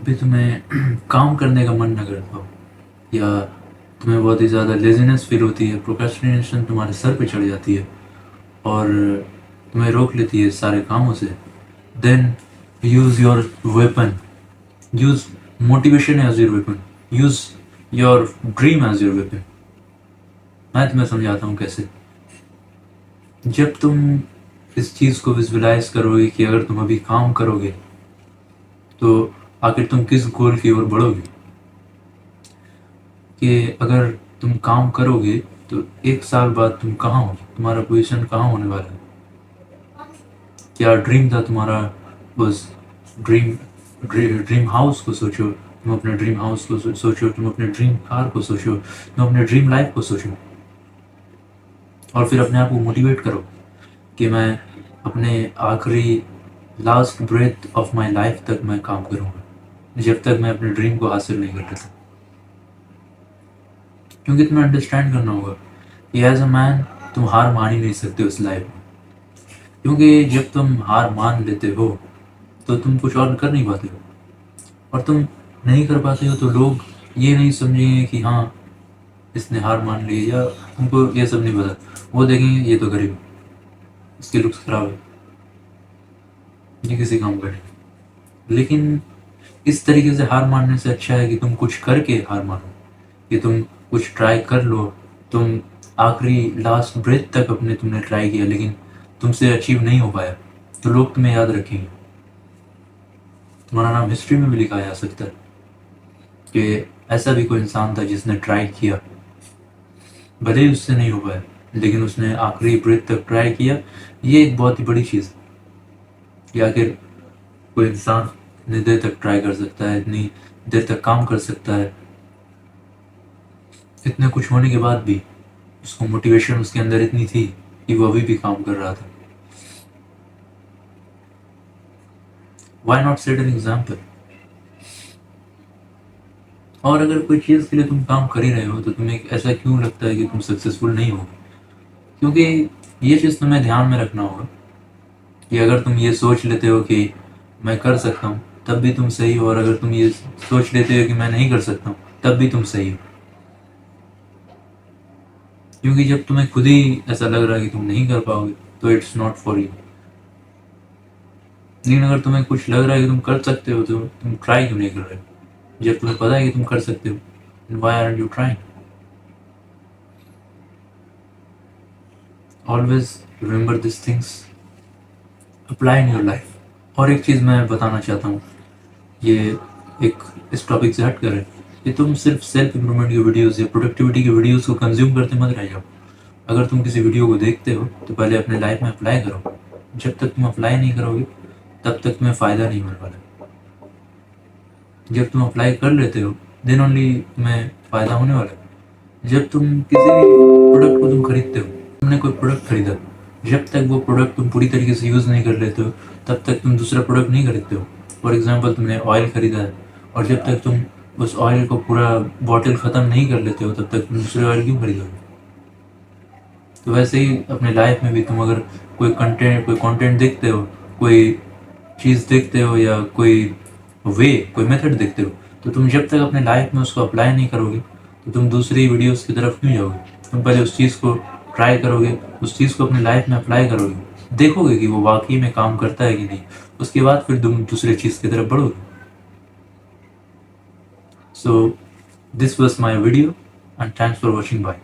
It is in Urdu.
بھی تمہیں کام کرنے کا من نہ کرتا ہو، یا تمہیں بہت ہی زیادہ لیزینس فیل ہوتی ہے، پروکراسٹینیشن تمہارے سر پہ چڑھ جاتی ہے اور تمہیں روک لیتی ہے سارے کاموں سے، دین use your weapon, use motivation as your weapon, use your dream as your weapon. میں تمہیں سمجھاتا ہوں کیسے۔ جب تم اس چیز کو ویژولائز کرو گے کہ اگر تم ابھی کام کرو گے تو آخر تم کس گول کی اور بڑھو گے، کہ اگر تم کام کرو گے تو 1 سال بعد تم کہاں ہو، تمہارا پوزیشن کہاں ہونے والا ہے، کیا ڈریم تھا تمہارا، بس ڈریم ہاؤس کو سوچو، تم اپنے ڈریم ہاؤس کو سوچو، تم اپنے ڈریم کار کو سوچو، تم اپنے ڈریم لائف کو سوچو، اور پھر اپنے آپ کو موٹیویٹ کرو کہ میں اپنے آخری last breath of my life تک میں کام کروں گا، جب تک میں اپنے ڈریم کو حاصل نہیں کر لیتا۔ کیونکہ تمہیں انڈرسٹینڈ کرنا ہوگا کہ ایز اے مین تم ہار مان ہی نہیں سکتے اس لائف میں، کیونکہ جب تم ہار مان لیتے ہو تو تم کچھ اور کر نہیں پاتے ہو، اور تم نہیں کر پاتے ہو تو لوگ یہ نہیں سمجھیں گے کہ ہاں اس نے ہار مان لی، یا ان کو یہ سب نہیں پتا، وہ دیکھیں گے یہ تو غریب ہے، اس کی لکس خراب ہے، یہ کسی کام کا نہیں۔ لیکن اس طریقے سے ہار ماننے سے اچھا ہے کہ تم کچھ کر کے ہار مانو، کہ تم کچھ ٹرائی کر لو، تم آخری لاسٹ بریتھ تک تم نے ٹرائی کیا لیکن تم سے اچیو نہیں ہو پایا، تو لوگ تمہیں یاد رکھیں گے، تمہارا نام ہسٹری میں بھی لکھا جا سکتا ہے کہ ایسا بھی کوئی انسان تھا جس نے ٹرائی کیا، بھلے ہی اس سے نہیں ہو پایا لیکن اس نے آخری بریتھ تک ٹرائی کیا۔ یہ ایک بہت ہی بڑی چیز ہے کہ آخر کوئی انسان اتنی دیر تک ٹرائی کر سکتا ہے، اتنی دیر تک کام کر سکتا ہے، اتنے کچھ ہونے کے بعد بھی اس کو موٹیویشن اس کے اندر اتنی تھی کہ وہ ابھی بھی کام کر رہا تھا۔ Why not set an example? اور اگر کوئی چیز کے لیے تم کام کر ہی رہے ہو تو تمہیں ایسا کیوں لگتا ہے کہ تم سکسیزفل نہیں ہو؟ کیونکہ یہ چیز تمہیں دھیان میں رکھنا ہوگا کہ اگر تم یہ سوچ لیتے ہو کہ میں کر سکتا ہوں تب بھی تم صحیح ہو، اور اگر تم یہ سوچ لیتے ہو کہ میں نہیں کر سکتا ہوں تب بھی تم صحیح ہو، کیونکہ جب تمہیں خود ہی ایسا لگ رہا ہے کہ تم نہیں کر پاؤ گے تو اٹس ناٹ فار یو۔ لیکن اگر تمہیں کچھ لگ رہا ہے کہ تم کر سکتے ہو تو تم ٹرائی کیوں نہیں کر رہے؟ جب تمہیں پتا ہے کہ تم کر سکتے ہو، why are you trying? Always remember these things, apply in your life. اور ایک چیز میں بتانا چاہتا ہوں، یہ ایک اس ٹاپک سے ہٹ کر ہے کہ تم صرف سیلف امپرومنٹ کی ویڈیوز یا پروڈکٹیوٹی کی ویڈیوز کو کنزیوم کرتے مت رہ جاؤ۔ اگر تم کسی ویڈیو کو دیکھتے ہو تو پہلے اپنے لائف میں اپلائی کرو، جب تک تم اپلائی نہیں کرو گے تب تک تمہیں فائدہ نہیں مل والا۔ جب تم اپلائی کر لیتے ہو دین اونلی تمہیں فائدہ ہونے والا ہے۔ جب تم کسی بھی پروڈکٹ کو تم خریدتے ہو، تم نے کوئی پروڈکٹ خریدا، جب تک وہ پروڈکٹ تم پوری طریقے سے یوز نہیں کر لیتے ہو تب تک تم دوسرا پروڈکٹ نہیں خریدتے ہو۔ فار ایگزامپل تم نے آئل خریدا ہے، اور جب تک تم اس آئل کو پورا باٹل ختم نہیں کر لیتے ہو تب تک تم دوسرے آئل کیوں خریدو گے؟ تو ویسے ہی اپنے لائف میں بھی تم اگر کوئی کانٹینٹ دیکھتے ہو، کوئی چیز دیکھتے ہو، یا کوئی میتھڈ دیکھتے ہو، تو تم جب تک اپنے لائف میں اس کو اپلائی نہیں کرو گے تو تم دوسری ویڈیوز کی طرف کیوں جاؤ گے؟ تم پہلے اس چیز کو ٹرائی کرو گے، اس چیز کو اپنے لائف میں اپلائی کرو گے، دیکھو گے کہ وہ واقعی میں کام کرتا ہے کہ نہیں، اس کے بعد پھر تم دوسرے چیز کی طرف بڑھو گے۔ So this was my video and thanks for watching, bye.